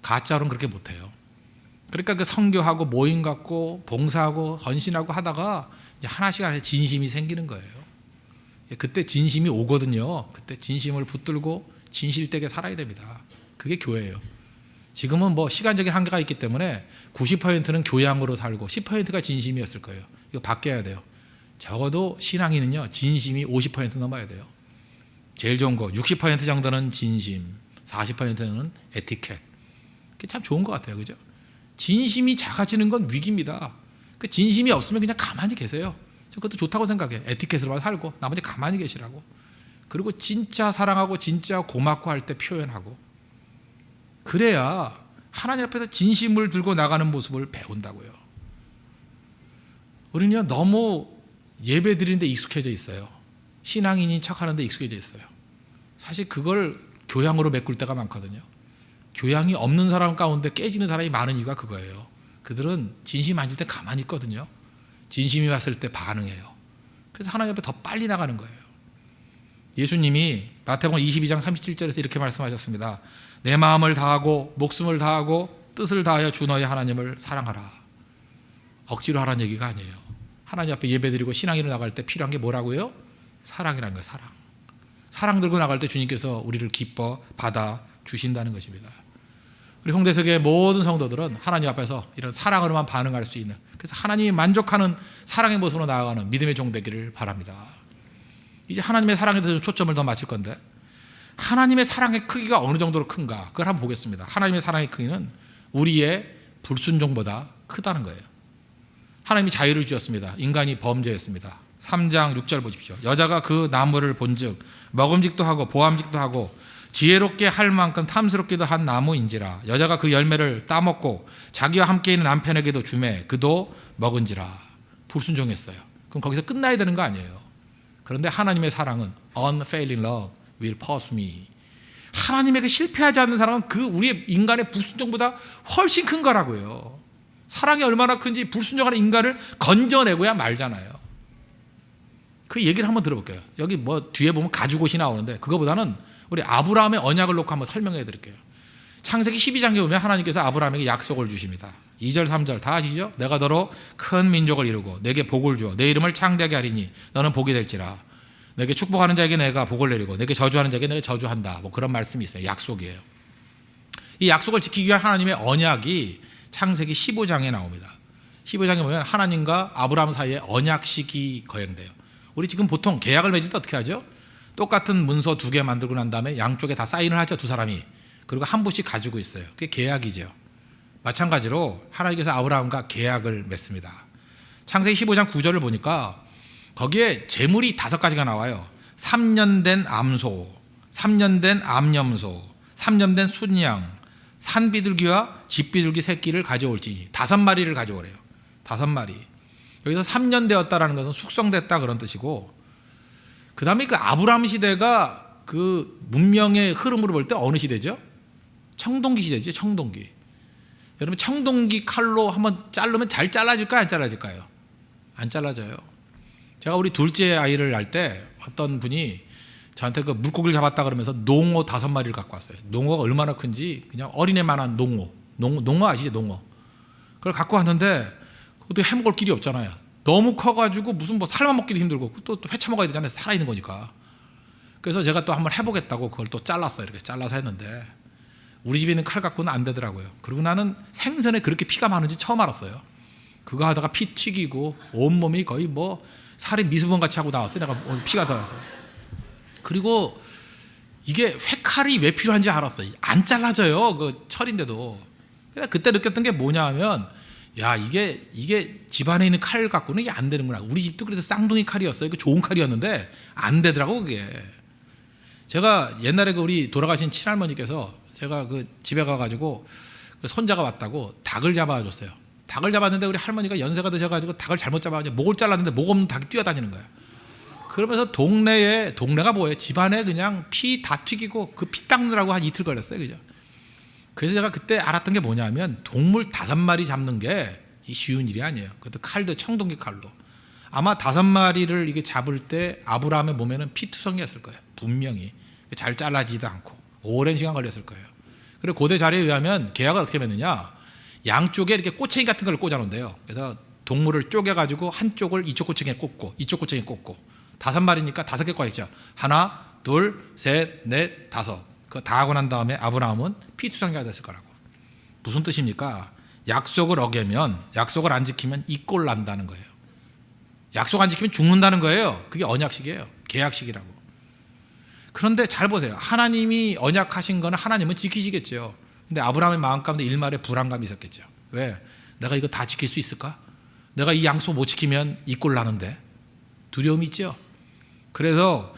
가짜로는 그렇게 못해요. 그러니까 그 선교하고 모임 갖고 봉사하고 헌신하고 하다가 이제 하나씩 하나씩 진심이 생기는 거예요. 그때 진심이 오거든요. 그때 진심을 붙들고 진실되게 살아야 됩니다. 그게 교회예요. 지금은 뭐 시간적인 한계가 있기 때문에 90%는 교양으로 살고 10%가 진심이었을 거예요. 이거 바뀌어야 돼요. 적어도 신앙인은요 진심이 50% 넘어야 돼요. 제일 좋은 거 60% 정도는 진심, 40%는 에티켓. 그게 참 좋은 것 같아요. 그죠? 진심이 작아지는 건 위기입니다. 그 진심이 없으면 그냥 가만히 계세요. 저 그것도 좋다고 생각해. 에티켓으로만 살고 나머지 가만히 계시라고. 그리고 진짜 사랑하고 진짜 고맙고 할 때 표현하고. 그래야 하나님 앞에서 진심을 들고 나가는 모습을 배운다고요. 우리는요 너무 예배 드리는 데 익숙해져 있어요. 신앙인인 척하는 데 익숙해져 있어요. 사실 그걸 교양으로 메꿀 때가 많거든요. 교양이 없는 사람 가운데 깨지는 사람이 많은 이유가 그거예요. 그들은 진심 아닐 때 가만히 있거든요. 진심이 왔을 때 반응해요. 그래서 하나님 앞에 더 빨리 나가는 거예요. 예수님이 마태복음 22장 37절에서 이렇게 말씀하셨습니다. 내 마음을 다하고 목숨을 다하고 뜻을 다하여 주 너의 하나님을 사랑하라. 억지로 하라는 얘기가 아니에요. 하나님 앞에 예배드리고 신앙인으로 나갈 때 필요한 게 뭐라고요? 사랑이라는 거예요. 사랑. 사랑 들고 나갈 때 주님께서 우리를 기뻐 받아 주신다는 것입니다. 우리 홍대석의 모든 성도들은 하나님 앞에서 이런 사랑으로만 반응할 수 있는, 그래서 하나님이 만족하는 사랑의 모습으로 나아가는 믿음의 종 되기를 바랍니다. 이제 하나님의 사랑에 대해서 초점을 더 맞출 건데, 하나님의 사랑의 크기가 어느 정도로 큰가 그걸 한번 보겠습니다. 하나님의 사랑의 크기는 우리의 불순종보다 크다는 거예요. 하나님이 자유를 주셨습니다. 인간이 범죄했습니다. 3장 6절 보십시오. 여자가 그 나무를 본즉 먹음직도 하고 보암직도 하고 지혜롭게 할 만큼 탐스럽기도 한 나무인지라. 여자가 그 열매를 따먹고 자기와 함께 있는 남편에게도 주매 그도 먹은지라. 불순종했어요. 그럼 거기서 끝나야 되는 거 아니에요. 그런데 하나님의 사랑은 unfailing love will pursue me. 하나님에게 실패하지 않는 사랑은 그 우리의 인간의 불순종보다 훨씬 큰 거라고요. 사랑이 얼마나 큰지 불순종하는 인간을 건져내고야 말잖아요. 그 얘기를 한번 들어볼게요. 여기 뭐 뒤에 보면 가죽옷이 나오는데 그거보다는 우리 아브라함의 언약을 놓고 한번 설명해 드릴게요. 창세기 12장에 보면 하나님께서 아브라함에게 약속을 주십니다. 2절 3절 다 아시죠? 내가 너로 큰 민족을 이루고 내게 복을 주어 내 이름을 창대하게 하리니 너는 복이 될지라. 내게 축복하는 자에게 내가 복을 내리고 내게 저주하는 자에게 내가 저주한다. 뭐 그런 말씀이 있어요. 약속이에요. 이 약속을 지키기 위한 하나님의 언약이 창세기 15장에 나옵니다. 15장에 보면 하나님과 아브라함 사이에 언약식이 거행돼요. 우리 지금 보통 계약을 맺을 때 어떻게 하죠? 똑같은 문서 2개 만들고 난 다음에 양쪽에 다 사인을 하죠. 두 사람이. 그리고 한 부씩 가지고 있어요. 그게 계약이죠. 마찬가지로 하나님께서 아브라함과 계약을 맺습니다. 창세기 15장 9절을 보니까 거기에 제물이 5가지가 나와요. 3년 된 암소, 3년 된 암염소, 3년 된 순양, 산비둘기와 집비둘기 새끼를 가져올지니 5마리를 가져오래요. 5마리. 여기서 3년 되었다라는 것은 숙성됐다 그런 뜻이고, 그 다음에 그 아브라함 시대가 그 문명의 흐름으로 볼 때 어느 시대죠? 청동기 시대죠. 청동기. 여러분 청동기 칼로 한번 자르면 잘 잘라질까요? 안 잘라질까요? 안 잘라져요. 제가 우리 둘째 아이를 낳을 때 어떤 분이 저한테 그 물고기를 잡았다 그러면서 농어 5마리를 갖고 왔어요. 농어가 얼마나 큰지 그냥 어린애만한 농어 아시죠? 농어. 그걸 갖고 왔는데 어떻게 해먹을 길이 없잖아요. 너무 커가지고 무슨 뭐 삶아 먹기도 힘들고 또 회쳐 먹어야 되잖아요. 살아있는 거니까. 그래서 제가 또 한번 해보겠다고 그걸 또 잘랐어요. 이렇게 잘라서 했는데 우리 집에 있는 칼 갖고는 안 되더라고요. 그리고 나는 생선에 그렇게 피가 많은지 처음 알았어요. 그거 하다가 피 튀기고 온몸이 거의 뭐 살이 미수분 같이 하고 나왔어요. 내가 피가 닿아서. 그리고 이게 회칼이 왜 필요한지 알았어요. 안 잘라져요. 그 철인데도. 그때 느꼈던 게 뭐냐 하면, 야, 이게 집안에 있는 칼 갖고는 이게 안 되는구나. 우리 집도 그래도 쌍둥이 칼이었어요. 그 좋은 칼이었는데 안 되더라고 그게. 제가 옛날에 그 우리 돌아가신 친할머니께서 제가 그 집에 가가지고 그 손자가 왔다고 닭을 잡아줬어요. 닭을 잡았는데 우리 할머니가 연세가 드셔가지고 닭을 잘못 잡아가지고 목을 잘랐는데 목 없는 닭이 뛰어다니는 거예요. 그러면서 동네가 뭐예요? 집안에 그냥 피 다 튀기고 그 피 닦느라고 한 이틀 걸렸어요. 그죠? 그래서 제가 그때 알았던 게 뭐냐면 동물 5마리 잡는 게 쉬운 일이 아니에요. 그것도 칼도 청동기 칼로. 아마 5마리를 이게 잡을 때 아브라함의 몸에는 피투성이었을 거예요. 분명히. 잘 잘라지지도 않고 오랜 시간 걸렸을 거예요. 그리고 고대 자료에 의하면 계약을 어떻게 맺느냐? 양쪽에 이렇게 꼬챙이 같은 걸 꽂아놓는데요. 그래서 동물을 쪼개가지고 한쪽을 이쪽 꼬챙이에 꽂고 이쪽 꼬챙이에 꽂고 5마리니까 5개 꽂아있죠. 하나, 둘, 셋, 넷, 5. 그거 다 하고 난 다음에 아브라함은 피투성이가 됐을 거라고. 무슨 뜻입니까? 약속을 어기면, 약속을 안 지키면 이 꼴 난다는 거예요. 약속 안 지키면 죽는다는 거예요. 그게 언약식이에요. 계약식이라고. 그런데 잘 보세요. 하나님이 언약하신 거는 하나님은 지키시겠죠. 근데 아브라함의 마음 가운데 일말의 불안감이 있었겠죠. 왜? 내가 이거 다 지킬 수 있을까? 내가 이 약속 못 지키면 이 꼴 나는데. 두려움이 있죠. 그래서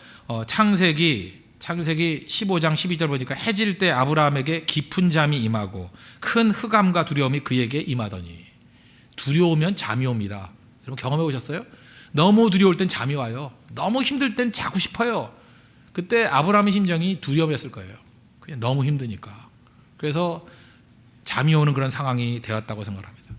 창세기 15장 12절 보니까 해질 때 아브라함에게 깊은 잠이 임하고 큰 흑암과 두려움이 그에게 임하더니. 두려우면 잠이 옵니다. 여러분 경험해 보셨어요? 너무 두려울 땐 잠이 와요. 너무 힘들 땐 자고 싶어요. 그때 아브라함의 심정이 두려움이었을 거예요. 그냥 너무 힘드니까. 그래서 잠이 오는 그런 상황이 되었다고 생각합니다.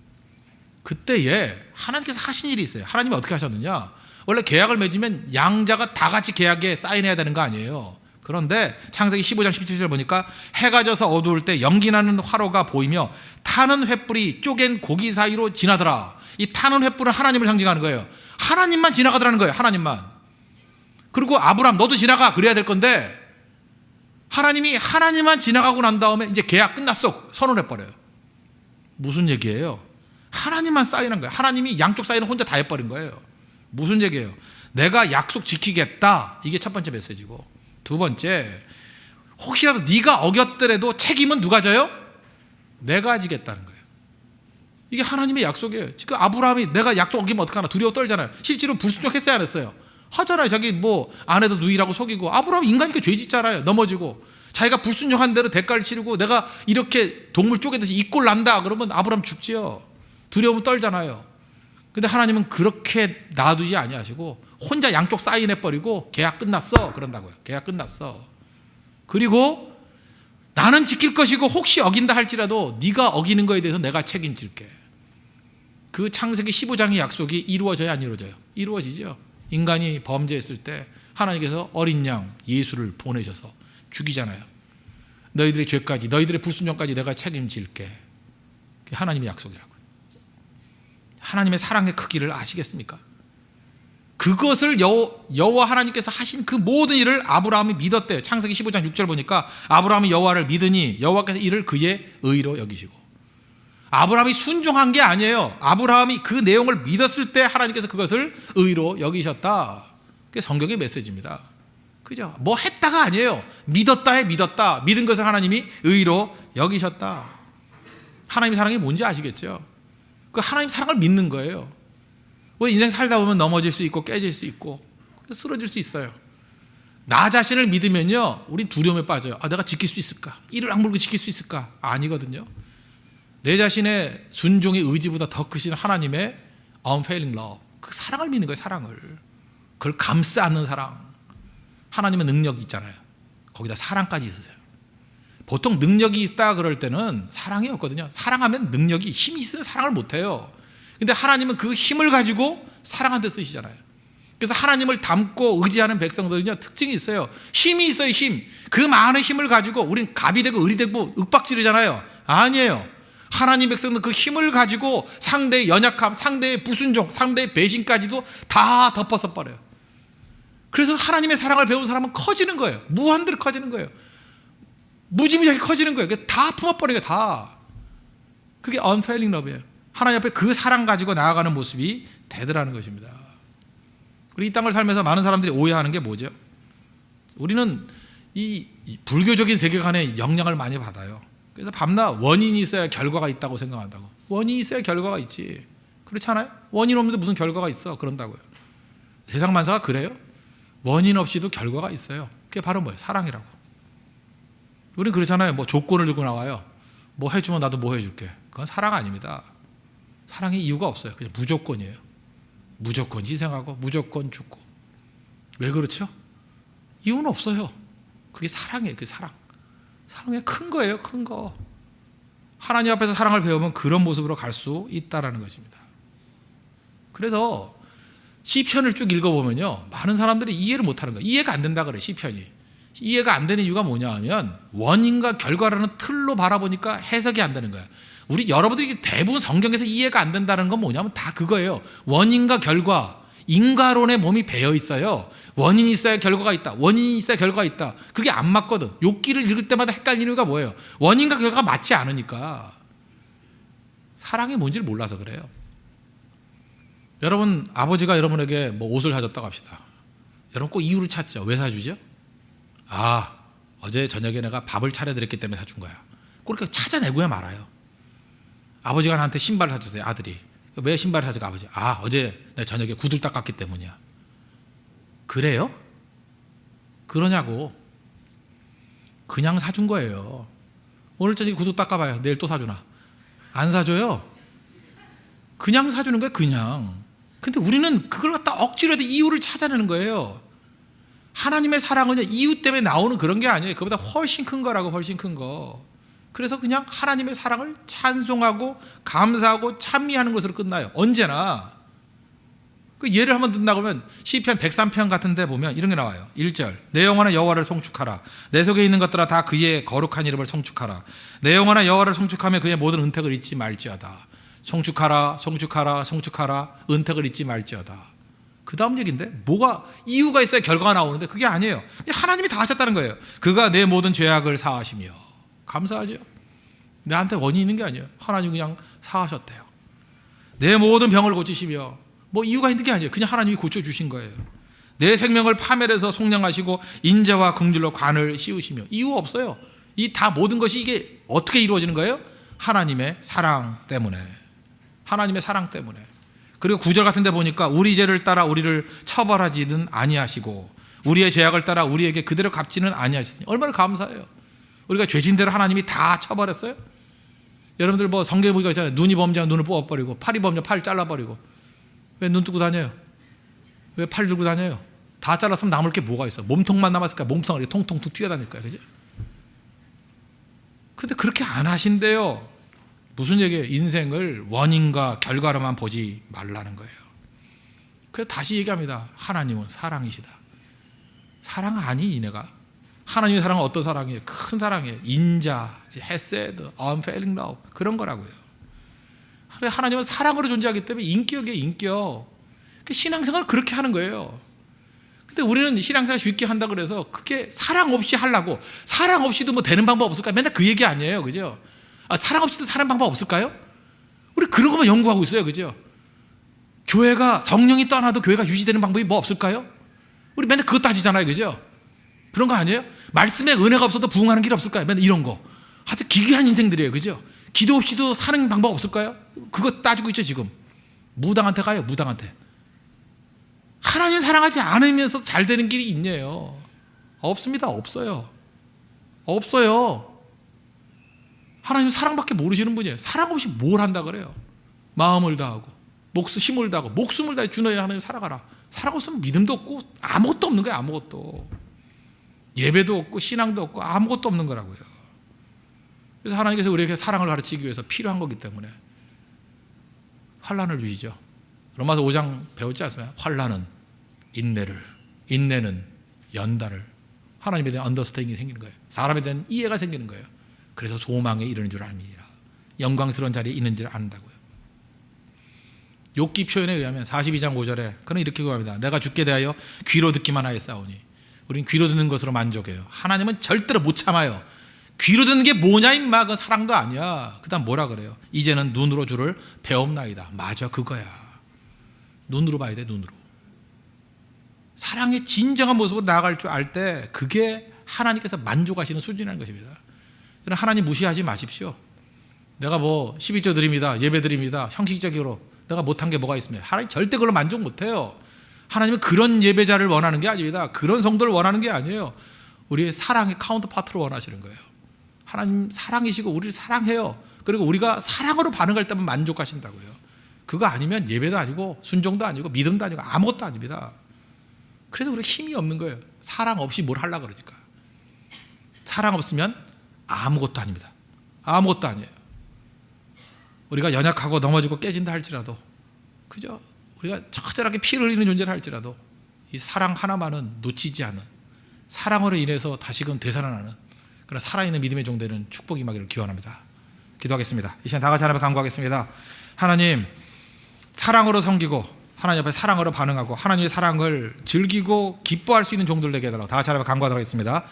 그때에 하나님께서 하신 일이 있어요. 하나님이 어떻게 하셨느냐? 원래 계약을 맺으면 양자가 다 같이 계약에 사인해야 되는 거 아니에요. 그런데 창세기 15장 17절 보니까 해가 져서 어두울 때 연기나는 화로가 보이며 타는 횃불이 쪼갠 고기 사이로 지나더라. 이 타는 횃불은 하나님을 상징하는 거예요. 하나님만 지나가더라는 거예요. 하나님만. 그리고 아브라함 너도 지나가 그래야 될 건데 하나님이 하나님만 지나가고 난 다음에 이제 계약 끝났어. 선언해버려요. 무슨 얘기예요? 하나님만 사인한 거예요. 하나님이 양쪽 사인을 혼자 다 해버린 거예요. 무슨 얘기예요? 내가 약속 지키겠다. 이게 첫 번째 메시지고, 두 번째, 혹시라도 네가 어겼더라도 책임은 누가 져요? 내가 지겠다는 거예요. 이게 하나님의 약속이에요. 지금 아브라함이 내가 약속 어기면 어떡하나 두려워 떨잖아요. 실제로 불순종했어야 안 했어요? 하잖아요. 자기 뭐 아내도 누이라고 속이고. 아브라함이 인간이니까 죄 짓잖아요. 넘어지고 자기가 불순종한 대로 대가를 치르고 내가 이렇게 동물 쪼개듯이 이꼴 난다 그러면 아브라함 죽지요. 두려우면 떨잖아요. 근데 하나님은 그렇게 놔두지 아니하시고 혼자 양쪽 사인해버리고 계약 끝났어 그런다고요. 계약 끝났어. 그리고 나는 지킬 것이고 혹시 어긴다 할지라도 네가 어기는 거에 대해서 내가 책임질게. 그 창세기 15장의 약속이 이루어져야 안 이루어져요? 이루어지죠. 인간이 범죄했을 때 하나님께서 어린 양 예수를 보내셔서 죽이잖아요. 너희들의 죄까지 너희들의 불순종까지 내가 책임질게. 그게 하나님의 약속이라고요. 하나님의 사랑의 크기를 아시겠습니까? 그것을 여호와 하나님께서 하신 그 모든 일을 아브라함이 믿었대요. 창세기 15장 6절 보니까 아브라함이 여호와를 믿으니 여호와께서 이를 그의 의로 여기시고. 아브라함이 순종한 게 아니에요. 아브라함이 그 내용을 믿었을 때 하나님께서 그것을 의로 여기셨다. 그게 성경의 메시지입니다. 그죠? 뭐 했다가 아니에요. 믿었다에 믿었다. 믿은 것을 하나님이 의로 여기셨다. 하나님의 사랑이 뭔지 아시겠죠? 그 하나님 사랑을 믿는 거예요. 우리 인생 살다 보면 넘어질 수 있고 깨질 수 있고 쓰러질 수 있어요. 나 자신을 믿으면요, 우린 두려움에 빠져요. 아, 내가 지킬 수 있을까? 이를 악물고 지킬 수 있을까? 아니거든요. 내 자신의 순종의 의지보다 더 크신 하나님의 unfailing love, 그 사랑을 믿는 거예요. 사랑을. 그걸 감싸 안는 사랑. 하나님의 능력이 있잖아요. 거기다 사랑까지 있으세요. 보통 능력이 있다 그럴 때는 사랑이 없거든요. 사랑하면 능력이 힘이 있으면 사랑을 못해요. 근데 하나님은 그 힘을 가지고 사랑한 데 쓰시잖아요. 그래서 하나님을 닮고 의지하는 백성들은요, 특징이 있어요. 힘이 있어요. 힘. 그 많은 힘을 가지고 우린 갑이 되고 을이 되고 윽박지르잖아요. 아니에요. 하나님 백성들은 그 힘을 가지고 상대의 연약함, 상대의 불순종, 상대의 배신까지도 다 덮어서 버려요. 그래서 하나님의 사랑을 배운 사람은 커지는 거예요. 무한대로 커지는 거예요. 무지무지하게 커지는 거예요. 다 품어버리게 다. 그게 unfailing love예요. 하나님 앞에 그 사랑 가지고 나아가는 모습이 되더라는 것입니다. 우리 이 땅을 살면서 많은 사람들이 오해하는 게 뭐죠? 우리는 이 불교적인 세계관에 영향을 많이 받아요. 그래서 밤낮 원인이 있어야 결과가 있다고 생각한다고. 원인이 있어야 결과가 있지. 그렇지 않아요? 원인 없는데 무슨 결과가 있어? 그런다고요. 세상 만사가 그래요? 원인 없이도 결과가 있어요. 그게 바로 뭐예요? 사랑이라고. 우리는 그렇잖아요. 뭐 조건을 들고 나와요. 뭐 해주면 나도 뭐 해줄게. 그건 사랑 아닙니다. 사랑의 이유가 없어요. 그냥 무조건이에요. 무조건 희생하고 무조건 죽고. 왜 그렇죠? 이유는 없어요. 그게 사랑이에요. 그게 사랑. 사랑의 큰 거예요. 큰 거. 하나님 앞에서 사랑을 배우면 그런 모습으로 갈 수 있다는 것입니다. 그래서 시편을 쭉 읽어보면요, 많은 사람들이 이해를 못하는 거예요. 이해가 안 된다 그래요. 시편이. 이해가 안 되는 이유가 뭐냐 하면 원인과 결과라는 틀로 바라보니까 해석이 안 되는 거예요. 우리 여러분들이 대부분 성경에서 이해가 안 된다는 건 뭐냐면 다 그거예요. 원인과 결과, 인과론에 몸이 배어 있어요. 원인이 있어야 결과가 있다. 원인이 있어야 결과가 있다. 그게 안 맞거든. 욥기를 읽을 때마다 헷갈리는 이유가 뭐예요? 원인과 결과가 맞지 않으니까. 사랑이 뭔지를 몰라서 그래요. 여러분, 아버지가 여러분에게 뭐 옷을 사줬다고 합시다. 여러분 꼭 이유를 찾죠. 왜 사주죠? 아, 어제 저녁에 내가 밥을 차려드렸기 때문에 사준 거야. 그렇게 찾아내고야 말아요. 아버지가 나한테 신발을 사줬어요. 아들이. 왜 신발을 사줄까? 아버지. 아, 어제 내가 저녁에 구두를 닦았기 때문이야. 그래요? 그러냐고. 그냥 사준 거예요. 오늘 저녁에 구두 닦아봐요. 내일 또 사주나? 안 사줘요. 그냥 사주는 거예요. 그냥. 근데 우리는 그걸 갖다 억지로 해도 이유를 찾아내는 거예요. 하나님의 사랑은 이유 때문에 나오는 그런 게 아니에요. 그보다 훨씬 큰 거라고. 훨씬 큰 거. 그래서 그냥 하나님의 사랑을 찬송하고 감사하고 찬미하는 것으로 끝나요. 언제나. 그 예를 한번 든다고 하면 시편 103편 같은 데 보면 이런 게 나와요. 1절. 내 영혼아 여호와를 송축하라. 내 속에 있는 것들아 다 그의 거룩한 이름을 송축하라. 내 영혼아 여호와를 송축하며 그의 모든 은택을 잊지 말지어다. 송축하라, 송축하라, 송축하라. 은택을 잊지 말지어다. 그 다음 얘기인데 뭐가 이유가 있어야 결과가 나오는데 그게 아니에요. 하나님이 다 하셨다는 거예요. 그가 내 모든 죄악을 사하시며. 감사하죠. 나한테 원인이 있는 게 아니에요. 하나님이 그냥 사하셨대요. 내 모든 병을 고치시며. 뭐 이유가 있는 게 아니에요. 그냥 하나님이 고쳐주신 거예요. 내 생명을 파멸해서 속량하시고 인자와 긍휼로 관을 씌우시며. 이유 없어요. 이 다 모든 것이 이게 어떻게 이루어지는 거예요? 하나님의 사랑 때문에. 하나님의 사랑 때문에. 그리고 9절 같은 데 보니까 우리 죄를 따라 우리를 처벌하지는 아니하시고 우리의 죄악을 따라 우리에게 그대로 갚지는 아니하시니. 얼마나 감사해요. 우리가 죄진대로 하나님이 다 처벌했어요. 여러분들 뭐 성경에 보니까 있잖아요. 눈이 범죄하면 눈을 뽑아버리고 팔이 범죄하면 팔 잘라버리고. 왜 눈 뜨고 다녀요? 왜 팔 들고 다녀요? 다 잘랐으면 남을 게 뭐가 있어? 몸통만 남았을까? 몸통을 이렇게 통통통 튀어다닐 거야. 그죠? 근데 그렇게 안 하신대요. 무슨 얘기예요? 인생을 원인과 결과로만 보지 말라는 거예요. 그래서 다시 얘기합니다. 하나님은 사랑이시다. 사랑 아니 이내가? 하나님의 사랑은 어떤 사랑이에요? 큰 사랑이에요. 인자, 헤세드, unfailing love 그런 거라고요. 하나님은 사랑으로 존재하기 때문에 인격이에요. 인격. 신앙생활을 그렇게 하는 거예요. 근데 우리는 신앙생활 쉽게 한다 그래서 그게 사랑 없이 하려고, 사랑 없이도 뭐 되는 방법 없을까? 맨날 그 얘기 아니에요. 그죠? 사랑 없이도 사는 방법 없을까요? 우리 그런 것만 연구하고 있어요. 그죠? 교회가 성령이 떠나도 교회가 유지되는 방법이 뭐 없을까요? 우리 맨날 그거 따지잖아요. 그죠? 그런 거 아니에요? 말씀에 은혜가 없어도 부흥하는 길 없을까요? 맨날 이런 거. 하여튼 기괴한 인생들이에요. 그죠? 기도 없이도 사는 방법 없을까요? 그거 따지고 있죠. 지금 무당한테 가요. 무당한테. 하나님 사랑하지 않으면서 잘 되는 길이 있네요. 없습니다. 없어요. 없어요. 하나님 사랑밖에 모르시는 분이에요. 사랑 없이 뭘 한다 그래요? 마음을 다하고 힘을 다하고 목숨을 다해 주너의 하나님 살아가라. 사랑 없으면 믿음도 없고 아무것도 없는 거예요. 아무것도. 예배도 없고 신앙도 없고 아무것도 없는 거라고요. 그래서 하나님께서 우리에게 사랑을 가르치기 위해서 필요한 거기 때문에 환난을 주시죠. 로마서 5장 배웠지 않습니까? 환난은 인내를, 인내는 연단을. 하나님에 대한 언더스탠딩이 생기는 거예요. 사람에 대한 이해가 생기는 거예요. 그래서 소망에 이르는 줄 압니다. 영광스러운 자리에 있는 줄 안다고요. 욥기 표현에 의하면 42장 5절에 그는 이렇게 구합니다. 내가 주께 대하여 귀로 듣기만 하였사오니. 우린 귀로 듣는 것으로 만족해요. 하나님은 절대로 못 참아요. 귀로 듣는 게 뭐냐 임마. 그건 사랑도 아니야. 그 다음 뭐라 그래요? 이제는 눈으로 주를 배움나이다. 맞아, 그거야. 눈으로 봐야 돼. 눈으로. 사랑의 진정한 모습으로 나아갈 줄 알 때 그게 하나님께서 만족하시는 수준이라는 것입니다. 하나님 무시하지 마십시오. 내가 뭐 12조 드립니다. 예배 드립니다. 형식적으로 내가 못한 게 뭐가 있습니까? 하나님 절대 그걸로 만족 못해요. 하나님은 그런 예배자를 원하는 게 아닙니다. 그런 성도를 원하는 게 아니에요. 우리의 사랑의 카운터파트로 원하시는 거예요. 하나님 사랑이시고 우리를 사랑해요. 그리고 우리가 사랑으로 반응할 때만 만족하신다고요. 그거 아니면 예배도 아니고 순종도 아니고 믿음도 아니고 아무것도 아닙니다. 그래서 우리가 힘이 없는 거예요. 사랑 없이 뭘 하려고 그러니까. 사랑 없으면 아무것도 아닙니다. 아무것도 아니에요. 우리가 연약하고 넘어지고 깨진다 할지라도, 그죠? 우리가 처절하게 피를 흘리는 존재를 할지라도 이 사랑 하나만은 놓치지 않는, 사랑으로 인해서 다시금 되살아나는 그런 살아있는 믿음의 종되는 축복이 임하기를 기원합니다. 기도하겠습니다. 이 시간 다 같이 하나님 간구하겠습니다. 하나님, 사랑으로 섬기고 하나님 앞에 사랑으로 반응하고 하나님의 사랑을 즐기고 기뻐할 수 있는 종들 되게 해달라고 다 같이 하나님 간구하도록 하겠습니다.